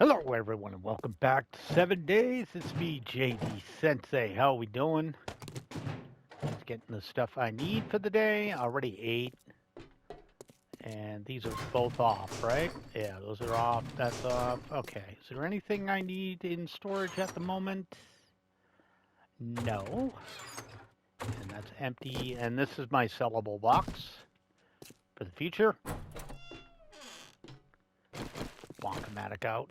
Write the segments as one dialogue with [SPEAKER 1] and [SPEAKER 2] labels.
[SPEAKER 1] Hello, everyone, and welcome back to 7 Days. It's me, JD Sensei. How are we doing? Just getting the stuff I need for the day. Already ate, and these are both off, right? Yeah, those are off. That's off. Okay. Is there anything I need in storage at the moment? No. And that's empty. And this is my sellable box for the future. Bonkomatic out.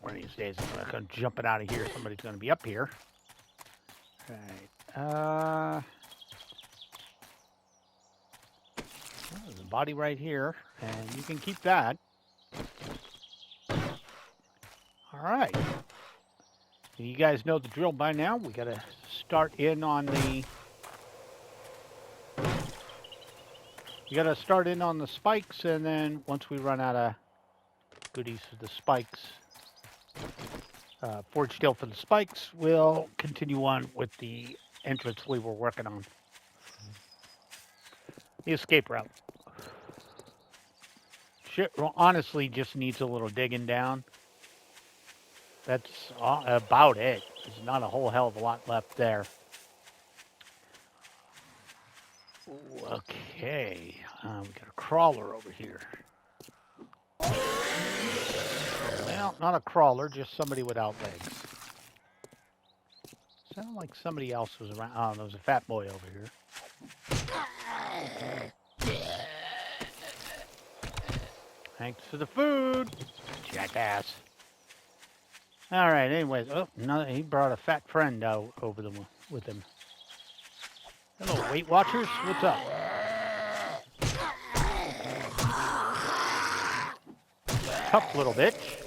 [SPEAKER 1] One of these days, I'm going to jump it out of here. Somebody's going to be up here. All right. Well, there's a body right here, and you can keep that. All right. You guys know the drill by now. We got to start in on the. You got to start in on the spikes, and then once we run out of goodies for the spikes, forge steel for the spikes, we'll continue on with the entrance we were working on. The escape route. Shit, honestly, just needs a little digging down. That's about it. There's not a whole hell of a lot left there. Ooh, okay, we got a crawler over here. Well, not a crawler, just somebody without legs. Sounded like somebody else was around. Oh, there was a fat boy over here. Thanks for the food, jackass. All right, anyways, oh, no, he brought a fat friend out over them with him. Hello, Weight Watchers, what's up? Tough little bitch.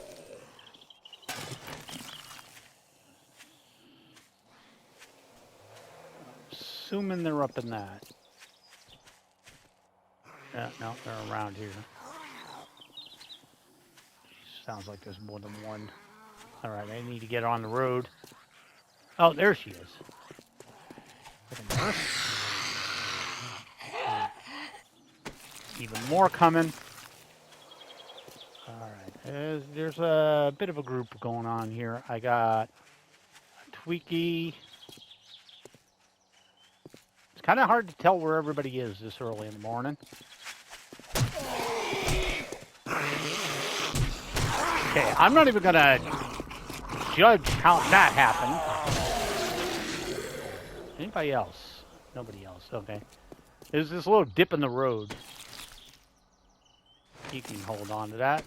[SPEAKER 1] Assuming they're up in that. No, they're around here. Sounds like there's more than one. All right, I need to get on the road. Oh, there she is. Even more coming. All right, there's a bit of a group going on here. I got a Tweaky. It's kind of hard to tell where everybody is this early in the morning. Okay, I'm not even gonna judge how that happened. Anybody else? Nobody else. Okay. There's this little dip in the road. You can hold on to that.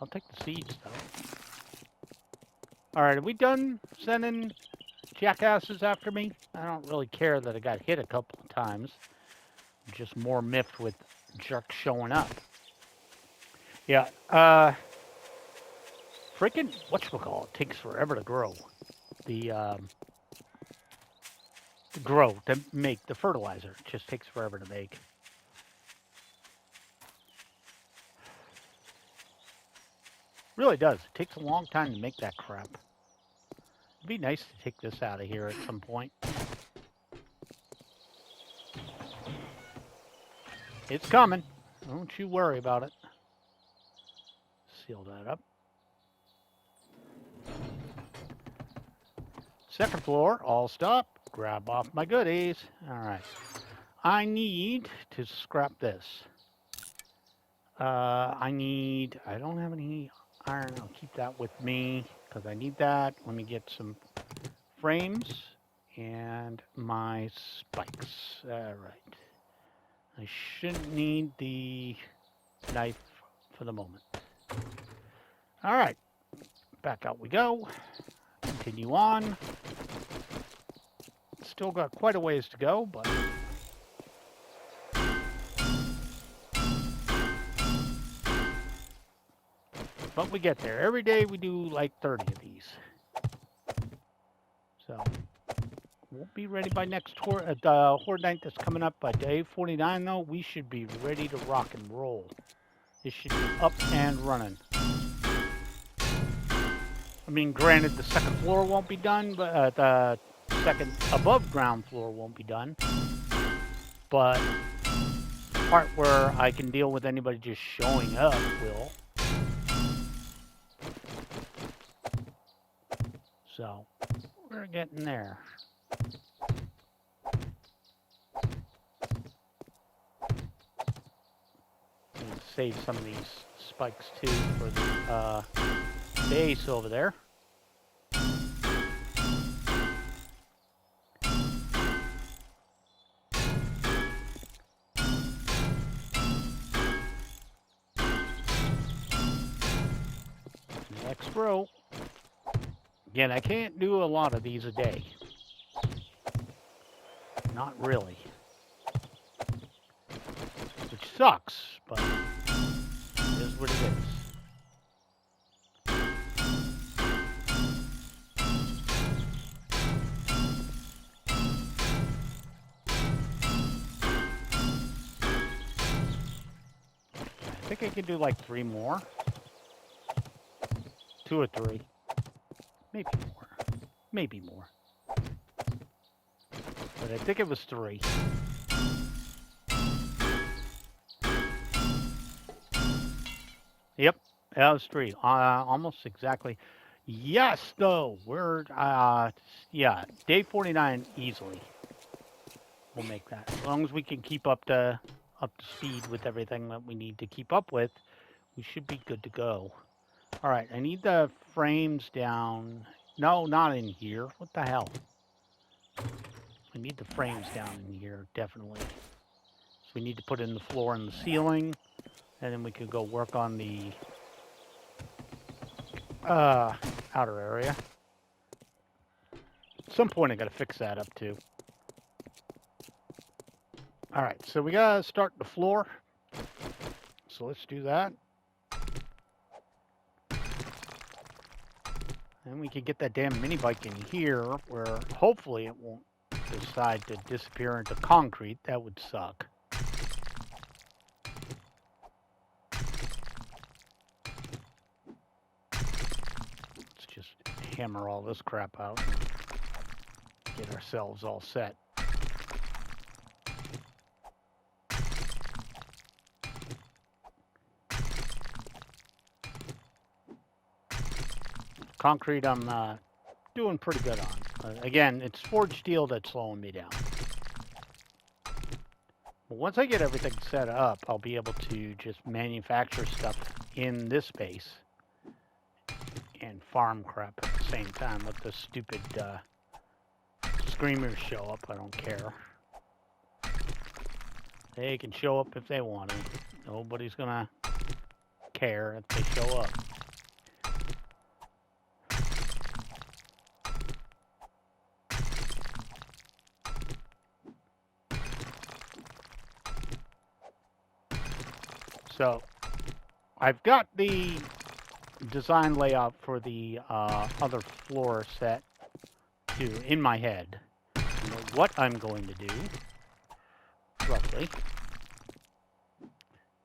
[SPEAKER 1] I'll take the seeds, though. All right, are we done sending jackasses after me? I don't really care that I got hit a couple of times. I'm just more miffed with jerks showing up. Yeah, freaking, whatchamacallit, takes forever to grow. To make the fertilizer. It just takes forever to make. Really does. It takes a long time to make that crap. It'd be nice to take this out of here at some point. It's coming. Don't you worry about it. Seal that up. Second floor, all stop. Grab off my goodies. All right. I need to scrap this. I don't have any iron. I'll keep that with me because I need that. Let me get some frames and my spikes. All right. I shouldn't need the knife for the moment. All right. Back out we go. Continue on. Still got quite a ways to go, but we get there. Every day we do like 30 of these. So won't be ready by next Horde night that's coming up by day 49 though. We should be ready to rock and roll. This should be up and running. I mean, granted, the second floor won't be done, but the second above ground floor won't be done. But part where I can deal with anybody just showing up will. So, we're getting there. And save some of these spikes too for the base over there. Next row. Again, I can't do a lot of these a day. Not really. Which sucks, but it is what it is. I think I can do like 3 more. 2 or 3. Maybe more. Maybe more. But I think it was 3. Yep, that was 3. Almost exactly. Yes, though. We're, yeah, day 49 easily. We'll make that. As long as we can keep up to speed with everything that we need to keep up with, we should be good to go. All right, I need the frames down. No, not in here. What the hell? I need the frames down in here, definitely. So we need to put in the floor and the ceiling, and then we could go work on the outer area. At some point, I gotta fix that up too. All right, so we gotta start the floor. So let's do that. And we can get that damn mini bike in here where hopefully it won't decide to disappear into concrete. That would suck. Let's just hammer all this crap out and get ourselves all set. Concrete I'm doing pretty good on. Again, it's forged steel that's slowing me down. But once I get everything set up, I'll be able to just manufacture stuff in this base and farm crap at the same time. Let the stupid screamers show up. I don't care. They can show up if they want to. Nobody's gonna care if they show up. So, I've got the design layout for the other floor set too in my head. I know what I'm going to do, roughly.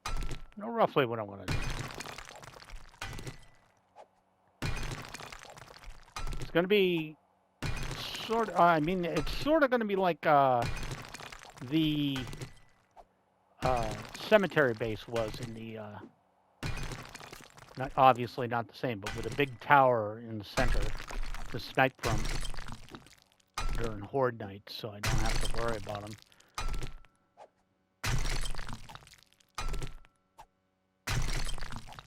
[SPEAKER 1] I know roughly what I want to do. It's going to be sort of, I mean, it's sort of going to be like the cemetery base was in the, not obviously not the same, but with a big tower in the center to snipe from during horde nights, so I don't have to worry about them.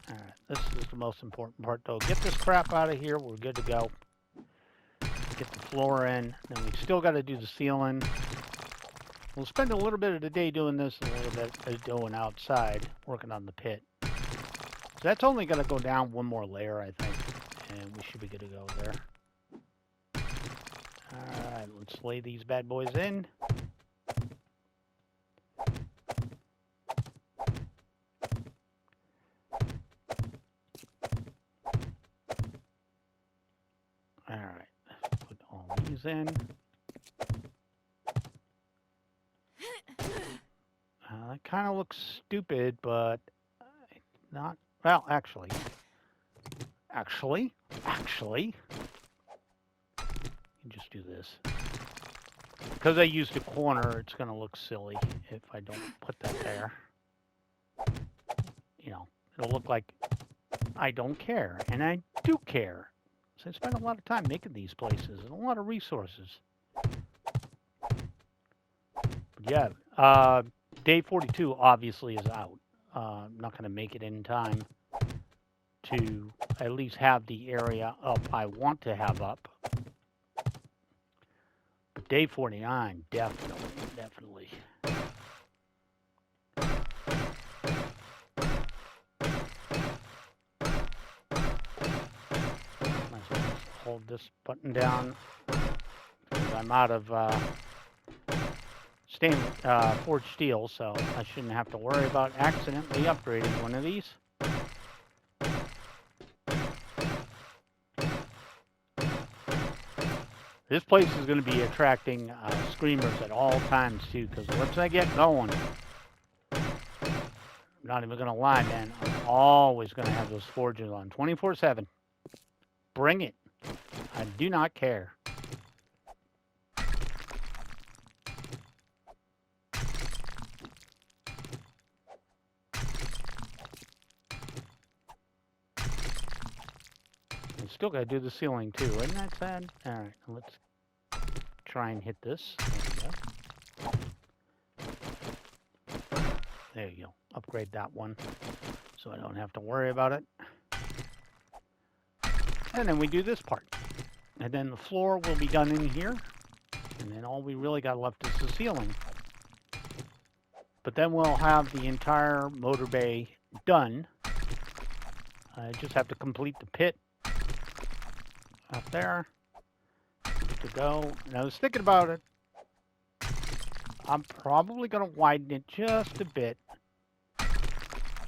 [SPEAKER 1] Alright, this is the most important part though. Get this crap out of here, we're good to go. Get the floor in, then we still got to do the ceiling. We'll spend a little bit of the day doing this and a little bit of doing outside, working on the pit. So that's only going to go down one more layer, I think, and we should be good to go there. Alright, let's lay these bad boys in. Alright, put all these in. That kind of looks stupid, but not, well, actually, you can just do this. Because I used a corner, it's going to look silly if I don't put that there. You know, it'll look like I don't care, and I do care. So I spend a lot of time making these places and a lot of resources. But yeah, day 42 obviously is out. I'm not going to make it in time to at least have the area up I want to have up. But day 49, definitely. Might as well just hold this button down because I'm out of forged steel, so I shouldn't have to worry about accidentally upgrading one of these. This place is going to be attracting screamers at all times too, because once I get going, I'm not even going to lie, man, I'm always going to have those forges on 24/7. Bring it. I do not care. I'm still got to do the ceiling too. Isn't that sad? All right, let's try and hit this. There we go. There you go. Upgrade that one so I don't have to worry about it. And then we do this part. And then the floor will be done in here. And then all we really got left is the ceiling. But then we'll have the entire motor bay done. I just have to complete the pit up there. Good to go. And I was thinking about it. I'm probably going to widen it just a bit.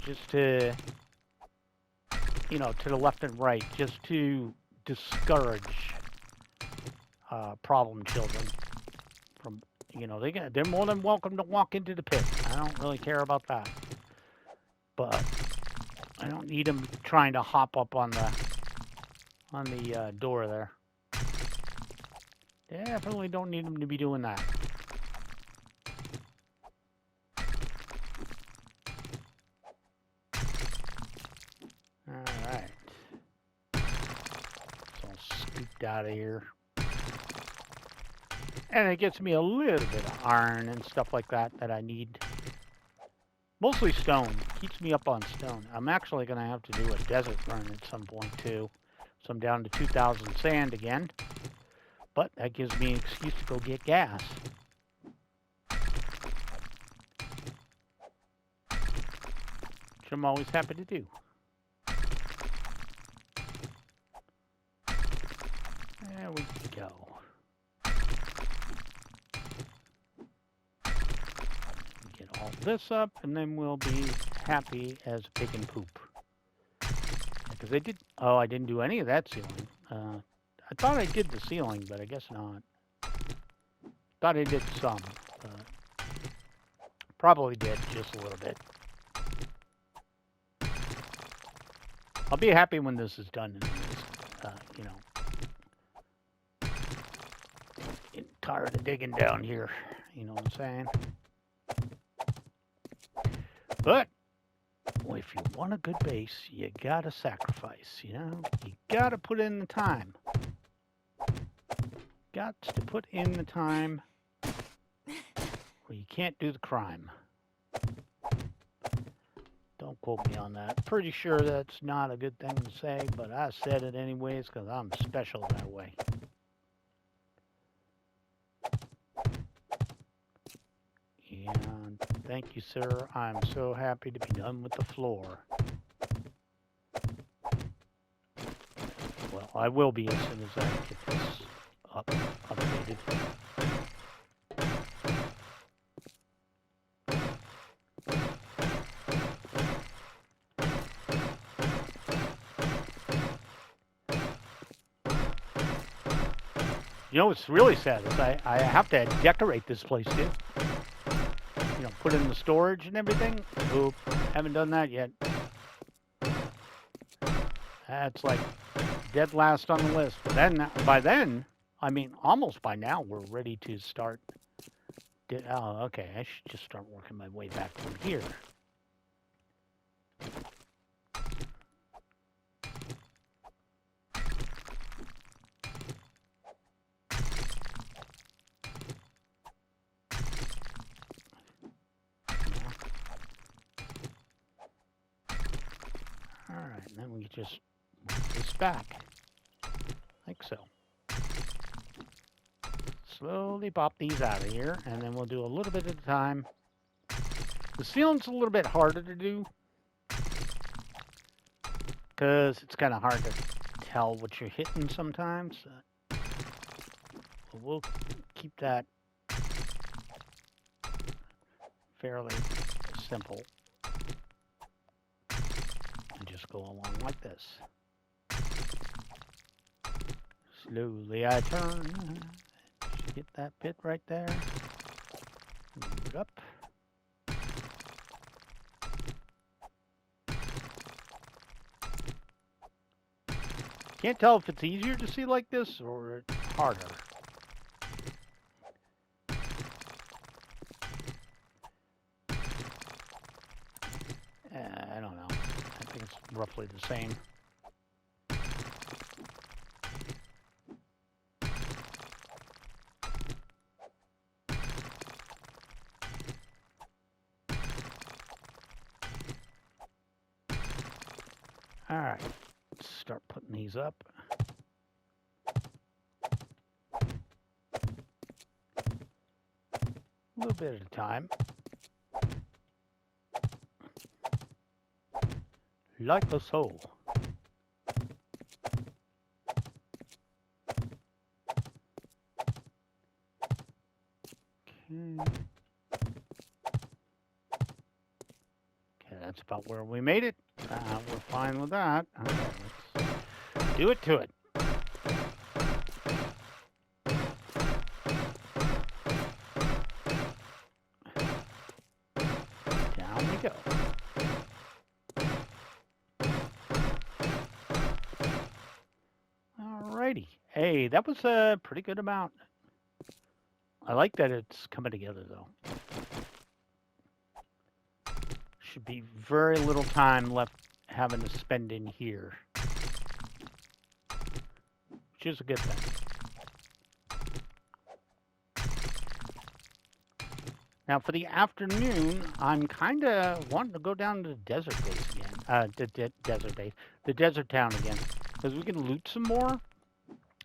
[SPEAKER 1] Just to, you know, to the left and right. Just to discourage problem children from, you know, they're more than welcome to walk into the pit. I don't really care about that. But I don't need them trying to hop up on the door there. Definitely don't need them to be doing that. Alright. So I'll scoot out of here. And it gets me a little bit of iron and stuff like that I need. Mostly stone. Keeps me up on stone. I'm actually going to have to do a desert run at some point too. So I'm down to 2,000 sand again. But that gives me an excuse to go get gas. Which I'm always happy to do. There we go. Get all this up, and then we'll be happy as pig and poop. Because I didn't do any of that ceiling. I thought I did the ceiling, but I guess not. Thought I did some. Probably did just a little bit. I'll be happy when this is done. You know, getting tired of digging down here. You know what I'm saying? But well, if you want a good base, you gotta sacrifice. You know, you gotta put in the time. Got to put in the time, or you can't do the crime. Don't quote me on that. Pretty sure that's not a good thing to say, but I said it anyways because I'm special that way. And thank you, sir. I'm so happy to be done with the floor. Well, I will be as soon as I get this updated. You know what's really sad is I have to decorate this place too. You know, put in the storage and everything. Oop, haven't done that yet. That's like dead last on the list. But then, by then, I mean, almost by now we're ready to start. Oh, okay. I should just start working my way back from here. All right, and then we just move this back, like so. Slowly pop these out of here, and then we'll do a little bit at a time. The ceiling's a little bit harder to do because it's kind of hard to tell what you're hitting sometimes. But we'll keep that fairly simple and just go along like this. Slowly I turn. Hit that pit right there. Move it up. Can't tell if it's easier to see like this or harder. I don't know. I think it's roughly the same. All right, let's start putting these up. A little bit at a time. Like a soul. Okay. Okay, that's about where we made it. We're fine with that. All right, let's do it to it. Down we go. Alrighty. Hey, that was a pretty good amount. I like that it's coming together though. Should be very little time left having to spend in here, which is a good thing. Now for the afternoon, I'm kind of wanting to go down to the desert base again. The desert town again, because we can loot some more.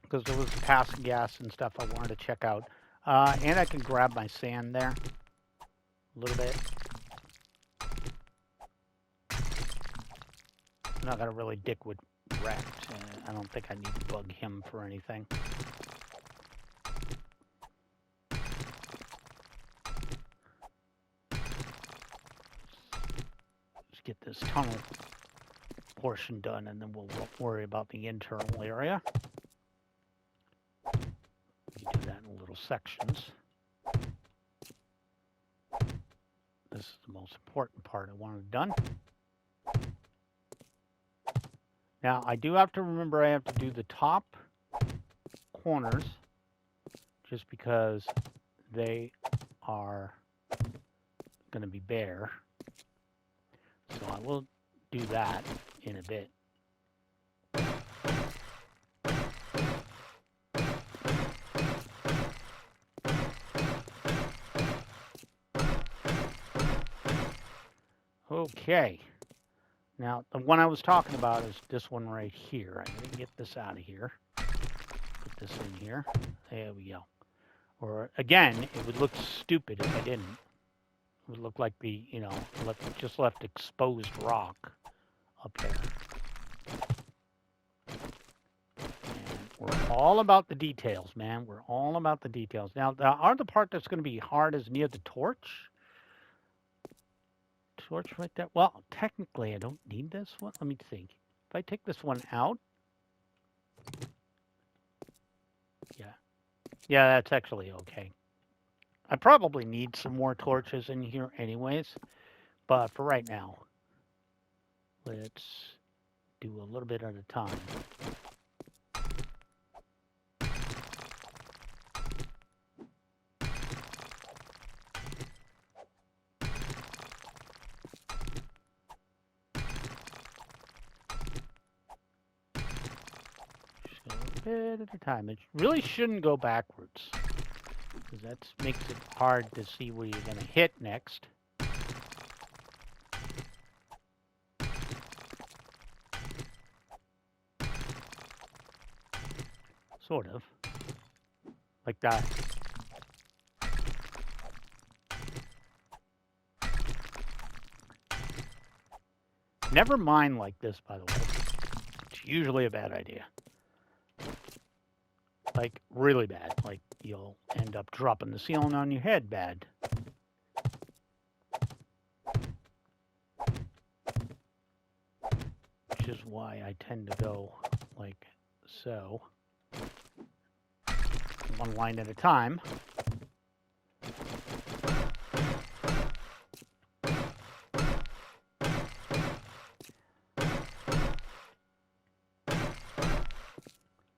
[SPEAKER 1] Because there was passing gas and stuff I wanted to check out, and I can grab my sand there a little bit. I'm not gonna really dick with Rex. I don't think I need to bug him for anything. Let's get this tunnel portion done, and then we'll worry about the internal area. You do that in little sections. This is the most important part I wanted done. Now, I do have to remember I have to do the top corners just because they are going to be bare. So I will do that in a bit. Okay. Now, the one I was talking about is this one right here. I'm going to get this out of here. Put this in here. There we go. Or, again, it would look stupid if I didn't. It would look like the, you know, just left exposed rock up there. And we're all about the details, man. We're all about the details. Now, the other part that's going to be hard is near the torch. Torch right there. Well, technically, I don't need this one. Let me think. If I take this one out. Yeah, that's actually okay. I probably need some more torches in here anyways. But for right now, let's do a little bit at a time. bit at a time. It really shouldn't go backwards, because that makes it hard to see where you're going to hit next. Sort of. Like that. Never mind like this, by the way. It's usually a bad idea. Like, really bad. Like, you'll end up dropping the ceiling on your head bad. Which is why I tend to go like so. One line at a time.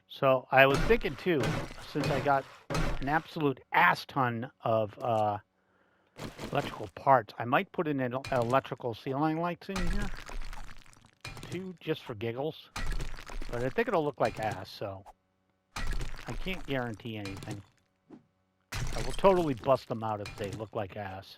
[SPEAKER 1] So I was thinking too, since I got an absolute ass ton of electrical parts, I might put in an electrical ceiling lights in here too, just for giggles. But I think it'll look like ass, so I can't guarantee anything. I will totally bust them out if they look like ass.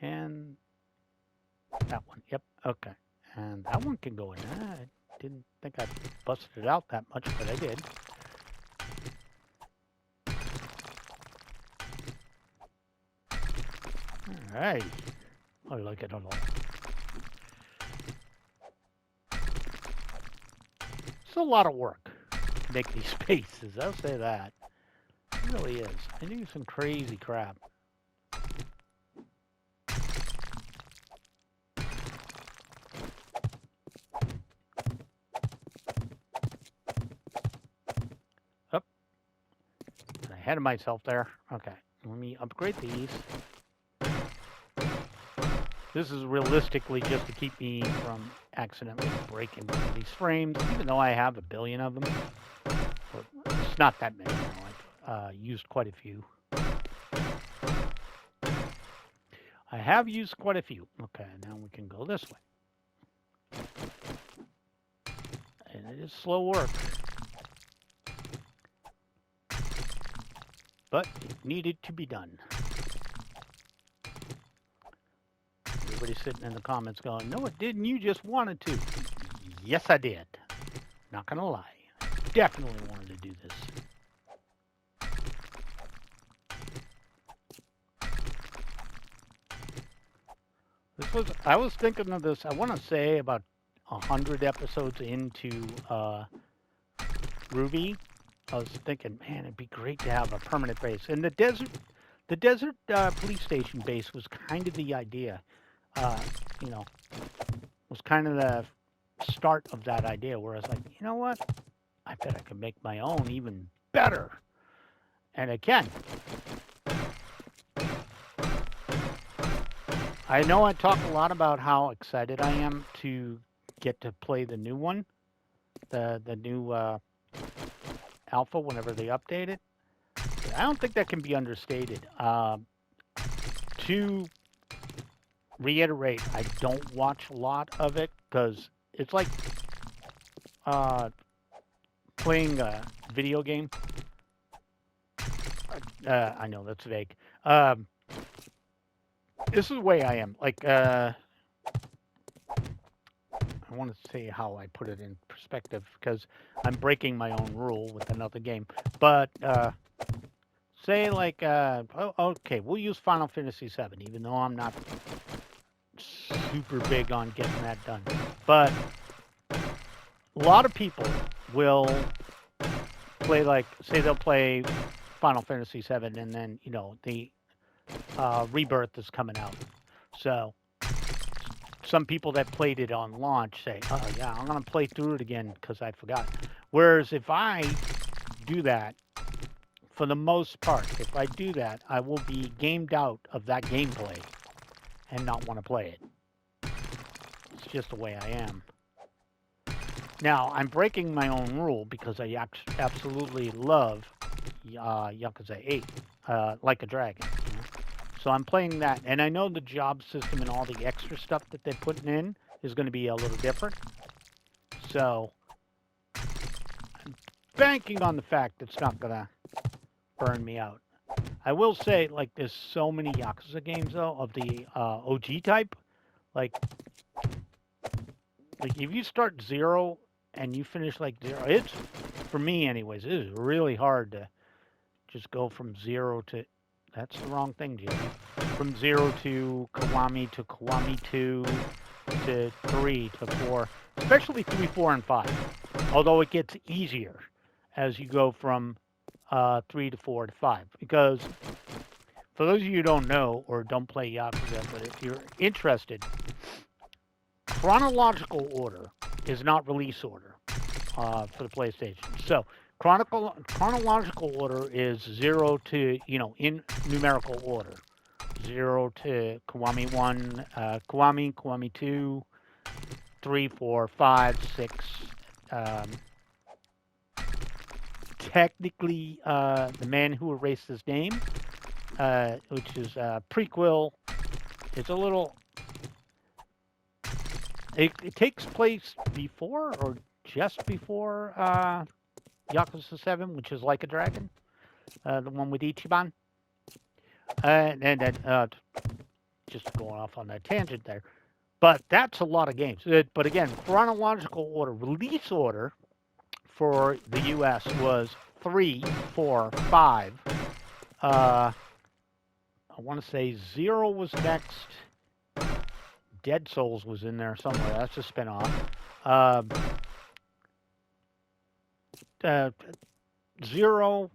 [SPEAKER 1] And that one, yep, okay. And that one can go in there. I didn't think I busted it out that much, but I did. All right. I like it a lot. It's a lot of work to make these spaces, I'll say that. It really is. I do some crazy crap. Up. I ahead of myself there. Okay, let me upgrade these. This is realistically just to keep me from accidentally breaking these frames, even though I have a billion of them. But it's not that many now. I've used quite a few. I have used quite a few. Okay, now we can go this way. And it is slow work. But it needed to be done. Everybody's sitting in the comments going, no, it didn't. You just wanted to. Yes, I did. Not going to lie. I definitely wanted to do this. I was thinking of this, I want to say about 100 episodes into Ruby. I was thinking, man, it'd be great to have a permanent base. And the desert police station base was kind of the idea. You know, was kind of the start of that idea where I was like, you know what? I bet I could make my own even better. And I can. I know I talk a lot about how excited I am to get to play the new one, the new alpha whenever they update it. But I don't think that can be understated. To reiterate, I don't watch a lot of it because it's like playing a video game. I know that's vague. This is the way I am. Like, I want to say how I put it in perspective because I'm breaking my own rule with another game. But say like, okay, we'll use Final Fantasy VII, even though I'm not super big on getting that done. But a lot of people will play like, say they'll play Final Fantasy VII, and then you know the Rebirth is coming out. So some people that played it on launch say, oh yeah, I'm going to play through it again because I forgot. Whereas if I do that, for the most part, if I do that, I will be gamed out of that gameplay and not want to play it. It's just the way I am. Now, I'm breaking my own rule because I absolutely love Yakuza 8, Like a Dragon. You know? So I'm playing that, and I know the job system and all the extra stuff that they're putting in is going to be a little different. So I'm banking on the fact it's not going to burn me out. I will say, like, there's so many Yakuza games, though, of the OG type. Like if you start 0 and you finish like 0, it's, for me anyways, it is really hard to just go from 0 to, that's the wrong thing, Jim. From 0 to Kiwami 2 to 3 to 4, especially 3, 4, and 5. Although it gets easier as you go from 3 to 4 to 5. Because for those of you who don't know or don't play Yakuza, but if you're interested, chronological order is not release order for the PlayStation. So chronological order is 0 to, in numerical order. 0 to Kiwami 1, Kiwami 2, 3, 4, 5, 6. Technically, The Man Who Erased His Name, which is a prequel. It's a little... It takes place before or just before Yakuza 7, which is Like a Dragon, the one with Ichiban. And just going off on that tangent there. But that's a lot of games. But again, chronological order, release order for the US was 3, 4, 5. I want to say 0 was next. Dead Souls was in there somewhere. That's a spinoff. 0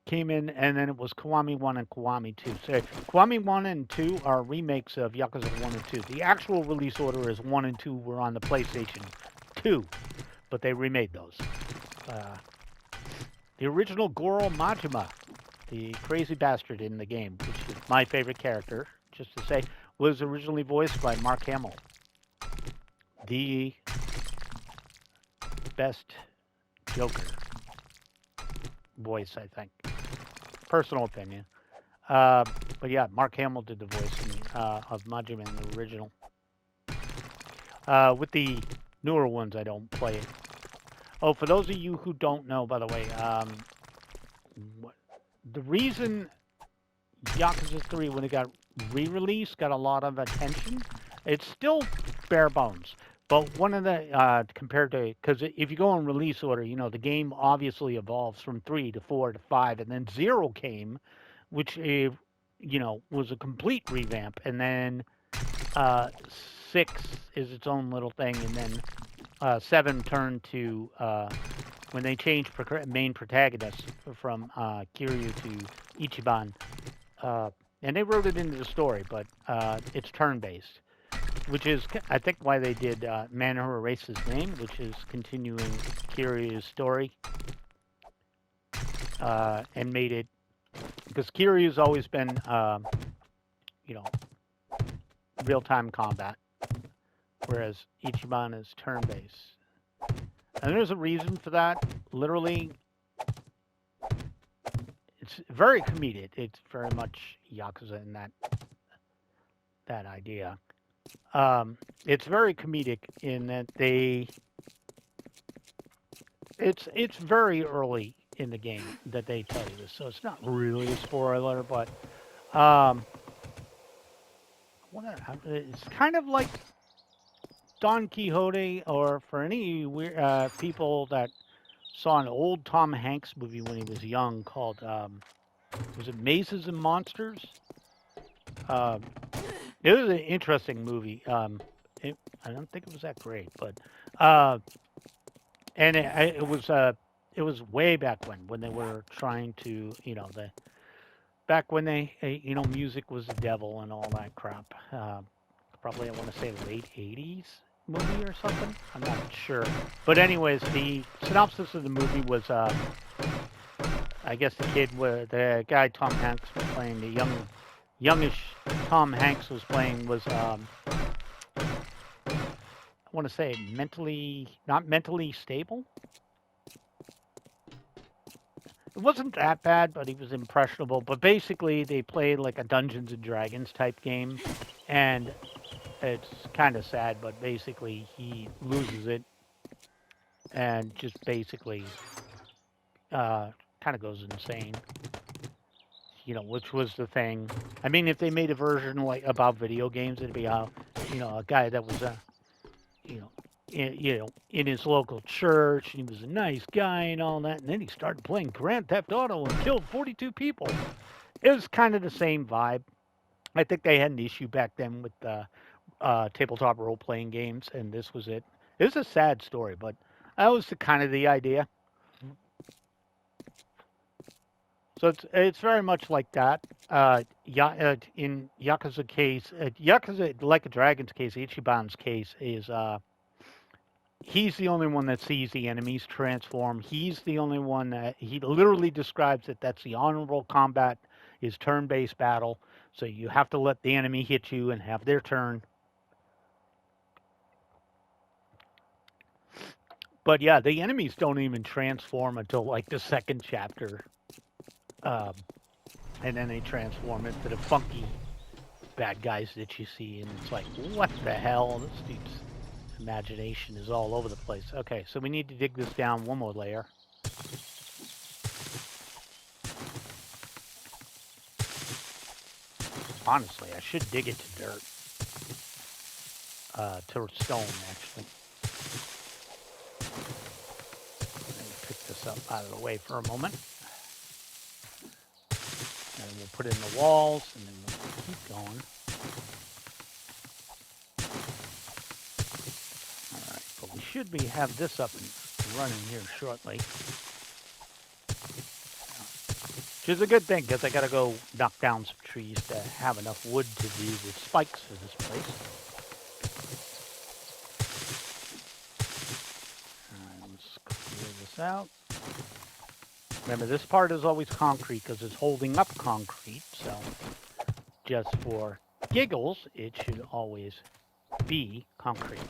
[SPEAKER 1] came in, and then it was Kiwami 1 and Kiwami 2. So Kiwami 1 and 2 are remakes of Yakuza 1 and 2. The actual release order is 1 and 2 were on the PlayStation 2, but they remade those. The original Goro Majima, the crazy bastard in the game, which is my favorite character, just to say, was originally voiced by Mark Hamill. The best Joker voice, I think. Personal opinion. But yeah, Mark Hamill did the voice of Majima in the original. With the newer ones, I don't play it. Oh, for those of you who don't know, by the way, the reason Yakuza 3, when it got re-released, got a lot of attention, it's still bare bones. But one of the, compared to, because if you go in release order, the game obviously evolves from 3 to 4 to 5, and then 0 came, which, was a complete revamp, and then 6 is its own little thing, and then 7 turned to, when they changed main protagonist from Kiryu to Ichiban, and they wrote it into the story, but it's turn-based. Which is, I think, why they did Man Who Erased His Name, which is continuing Kiryu's story. And made it... Because Kiryu's always been, real-time combat. Whereas Ichiban is turn-based. And there's a reason for that. Literally, it's very comedic. It's very much Yakuza in that idea. It's very comedic in that it's very early in the game that they tell you this, so it's not really a spoiler, but it's kind of like Don Quixote, or for any people that saw an old Tom Hanks movie when he was young called, was it Mazes and Monsters? It was an interesting movie. I don't think it was that great, but and it was way back when they were trying to, back when they, music was the devil and all that crap. Probably I want to say late 80s movie or something. I'm not sure, but anyways, the synopsis of the movie was, I guess the guy Tom Hanks was playing, the youngish Tom Hanks was playing was, I want to say not mentally stable. It wasn't that bad, but he was impressionable. But basically, they played like a Dungeons and Dragons type game, and it's kind of sad. But basically, he loses it and just basically kind of goes insane. Which was the thing. I mean, if they made a version like about video games, it'd be a guy that was you know, in his local church. He was a nice guy and all that, and then he started playing Grand Theft Auto and killed 42 people. It was kind of the same vibe. I think they had an issue back then with tabletop role-playing games, and this was it. It was a sad story, but that was kind of the idea. So it's very much like that. In Yakuza case, Yakuza Like a Dragon's case, Ichiban's case is he's the only one that sees the enemies transform. He's the only one that he literally describes it. That's the honorable combat is turn-based battle. So you have to let the enemy hit you and have their turn. But yeah, the enemies don't even transform until like the second chapter. And then they transform into the funky bad guys that you see. And it's like, what the hell? This dude's imagination is all over the place. Okay, so we need to dig this down one more layer. Honestly, I should dig it to dirt. To stone, actually. Let me pick this up out of the way for a moment. And we'll put it in the walls, and then we'll keep going. All right, but we should have this up and running here shortly. Which is a good thing, because I got to go knock down some trees to have enough wood to do the spikes for this place. All right, let's clear this out. Remember, this part is always concrete because it's holding up concrete. So just for giggles, it should always be concrete.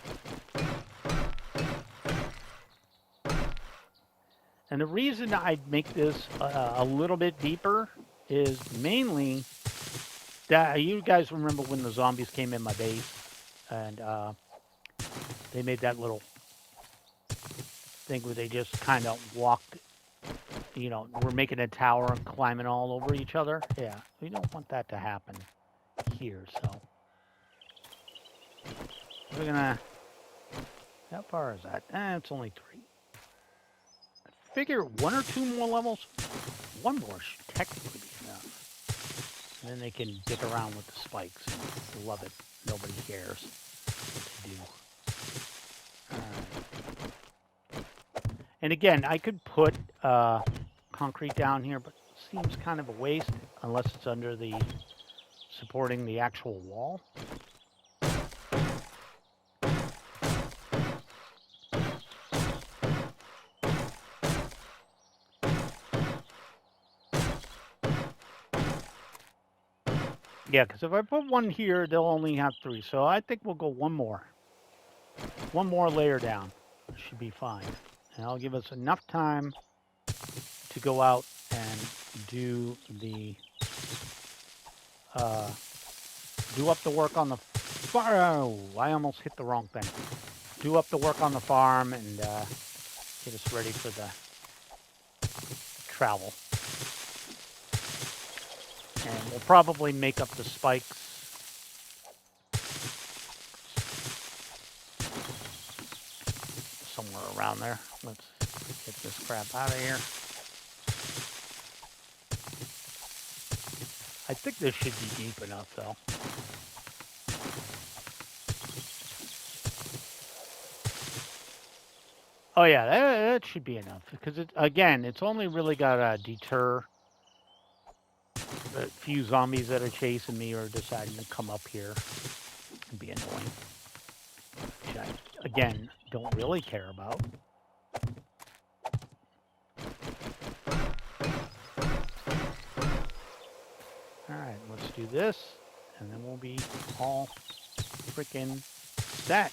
[SPEAKER 1] And the reason I'd make this a little bit deeper is mainly that you guys remember when the zombies came in my base and they made that little thing where they just kind of walked. We're making a tower and climbing all over each other. Yeah, we don't want that to happen here, so. We're gonna, how far is that? It's only 3. I figure 1 or 2 more levels, 1 more should technically be enough. And then they can dick around with the spikes and love it. Nobody cares what they do. And again, I could put concrete down here, but it seems kind of a waste unless it's under the supporting the actual wall. Yeah, because if I put 1 here, they'll only have 3. So I think we'll go 1 more. 1 more layer down. Should be fine. And that'll give us enough time to go out and do the do up the work on the farm. Oh, I almost hit the wrong thing. Do up the work on the farm and get us ready for the travel. And we'll probably make up the spikes. Somewhere around there. Let's get this crap out of here. I think this should be deep enough, though. Oh yeah, that should be enough because it's only really got to deter the few zombies that are chasing me or deciding to come up here and be annoying. Which I, again, don't really care about. Alright, let's do this, and then we'll be all freaking set.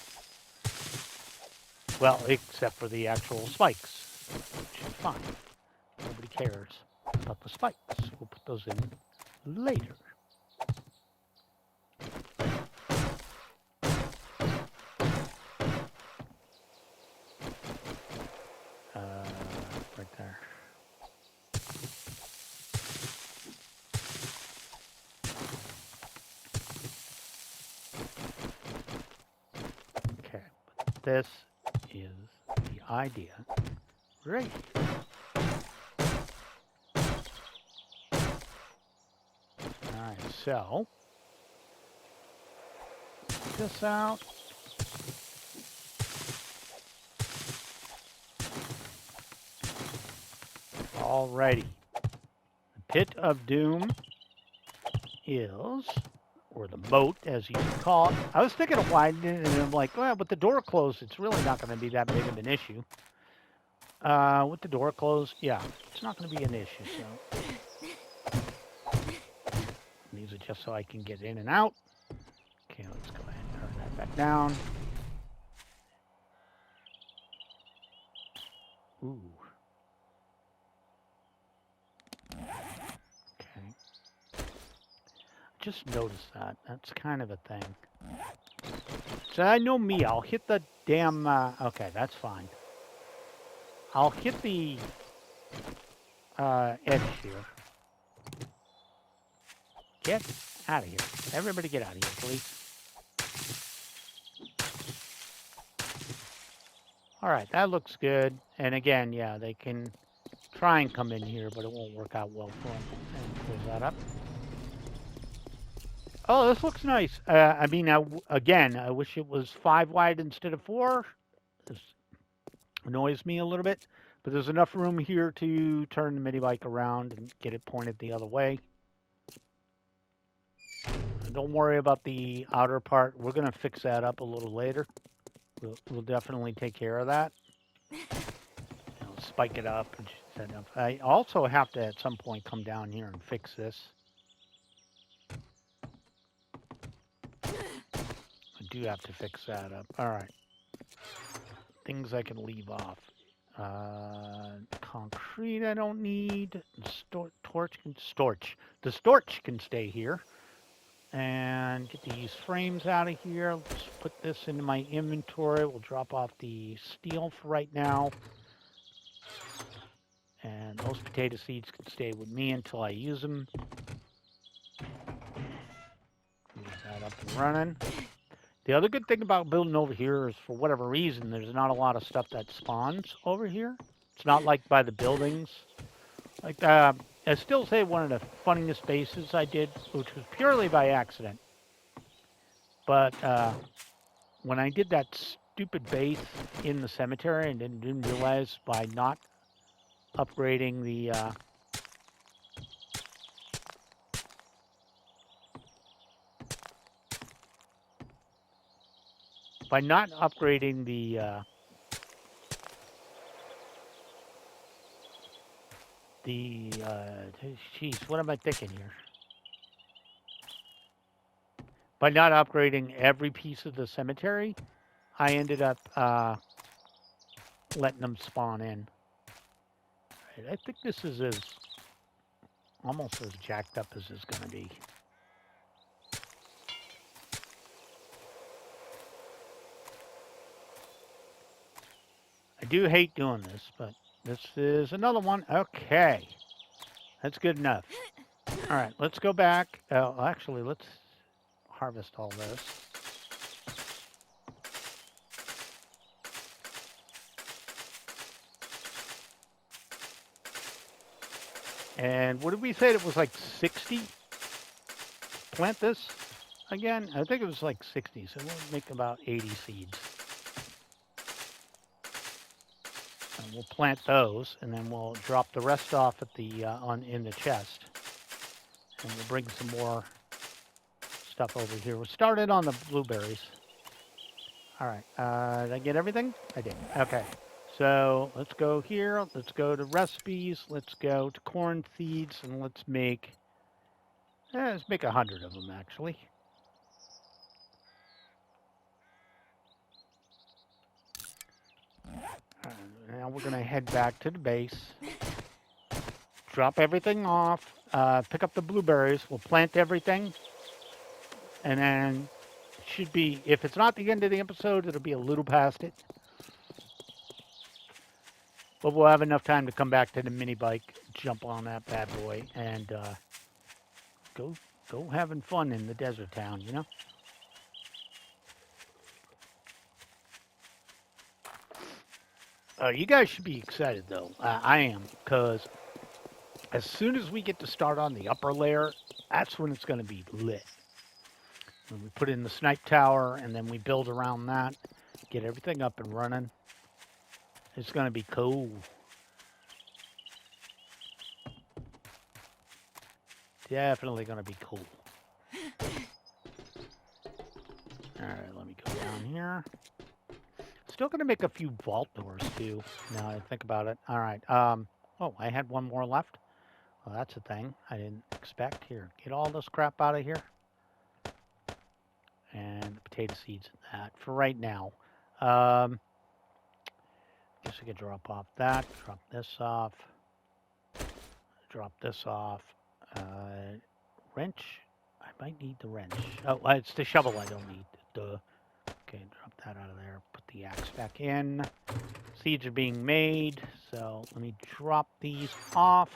[SPEAKER 1] Well, except for the actual spikes, which is fine. Nobody cares about the spikes. We'll put those in later. Right there. Okay, but this is the idea right here. Alright, so check this out. Alrighty. The Pit of Doom is, or the moat, as you can call it. I was thinking of widening it, and I'm like, well, with the door closed, it's really not going to be that big of an issue. With the door closed, yeah, it's not going to be an issue. So these are just so I can get in and out. Okay, let's go ahead and turn that back down. Ooh. Okay. Just noticed that. That's kind of a thing. So I know me. I'll hit the damn. Okay, that's fine. I'll hit the edge here. Get out of here. Everybody get out of here, please. All right, that looks good. And again, yeah, they can try and come in here, but it won't work out well for them. And close that up. Oh, this looks nice. I mean, again, I wish it was 5 wide instead of 4. This annoys me a little bit. But there's enough room here to turn the mini bike around and get it pointed the other way. And don't worry about the outer part. We're going to fix that up a little later. We'll definitely take care of that. Spike it up and set it up. I also have to at some point come down here and fix this. I do have to fix that up. All right. Things I can leave off. Concrete I don't need. Torch. The storch can stay here. And get these frames out of here. Let's put this into my inventory. We'll drop off the steel for right now. And those potato seeds can stay with me until I use them. Move that up and running. The other good thing about building over here is, for whatever reason, there's not a lot of stuff that spawns over here. It's not like by the buildings. Like, I still say one of the funniest bases I did, which was purely by accident. But when I did that stupid base in the cemetery and didn't realize by not upgrading the geez, what am I thinking here? By not upgrading every piece of the cemetery, I ended up letting them spawn in. Right, I think this is almost as jacked up as it's going to be. I do hate doing this, but this is another one. Okay. That's good enough. All right, let's go back. Actually, let's harvest all this. And what did we say? It was like 60? Plant this again? I think it was like 60, so we'll make about 80 seeds. And we'll plant those, and then we'll drop the rest off at the in the chest. And we'll bring some more stuff over here. We started on the blueberries. All right. Did I get everything? I did. Okay. So let's go here. Let's go to recipes. Let's go to corn seeds, and let's make 100 of them, actually. now we're going to head back to the base. Drop everything off. Pick up the blueberries. We'll plant everything. And then it should be, if it's not the end of the episode, it'll be a little past it. But we'll have enough time to come back to the mini bike, jump on that bad boy, and go having fun in the desert town, you know? You guys should be excited, though. I am, because as soon as we get to start on the upper layer, that's when it's going to be lit. When we put in the snipe tower, and then we build around that, get everything up and running, it's going to be cool. Definitely going to be cool. All right, let me go down here. Still going to make a few vault doors, too, now I think about it. All right. Oh, I had one more left. Well, that's a thing I didn't expect. Here, get all this crap out of here. And the potato seeds and that for right now. Guess I could drop off that, drop this off, drop this off. Wrench. I might need the wrench. Oh, it's the shovel I don't need. Duh. Okay, drop that out of there. Put the axe back in. Seeds are being made, so let me drop these off.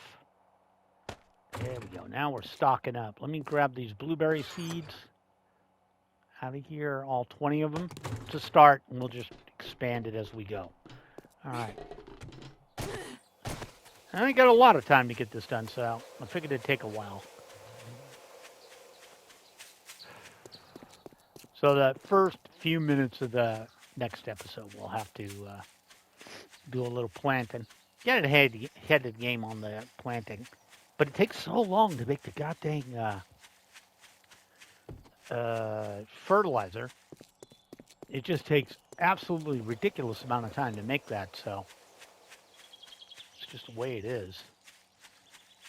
[SPEAKER 1] There we go. Now we're stocking up. Let me grab these blueberry seeds out of here, all 20 of them to start, and we'll just expand it as we go. All right. I ain't got a lot of time to get this done, so I figured it'd take a while. So the first few minutes of the next episode, we'll have to do a little planting. Get ahead of the game on the planting. But it takes so long to make the goddamn fertilizer. It just takes absolutely ridiculous amount of time to make that, so it's just the way it is.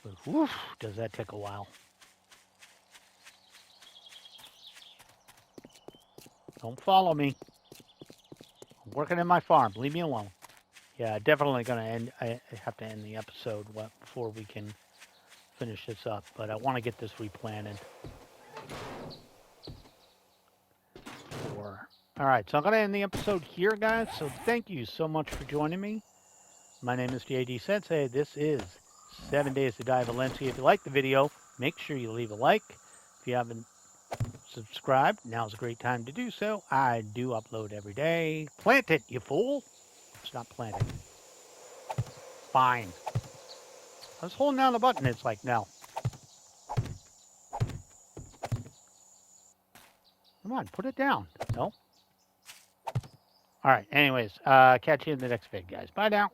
[SPEAKER 1] But whew, does that take a while. Don't follow me. I'm working in my farm. Leave me alone. Yeah, definitely going to end. I have to end the episode before we can finish this up, but I want to get this replanted. All right, so I'm going to end the episode here, guys. So thank you so much for joining me. My name is JD Sensei. This is 7 Days to Die Valencia. If you like the video, make sure you leave a like. If you haven't subscribed, now's a great time to do so. I do upload every day. Plant it, you fool. Stop planting. Fine. I was holding down the button. It's like, no. Come on, put it down. No. All right. Anyways, catch you in the next vid, guys. Bye now.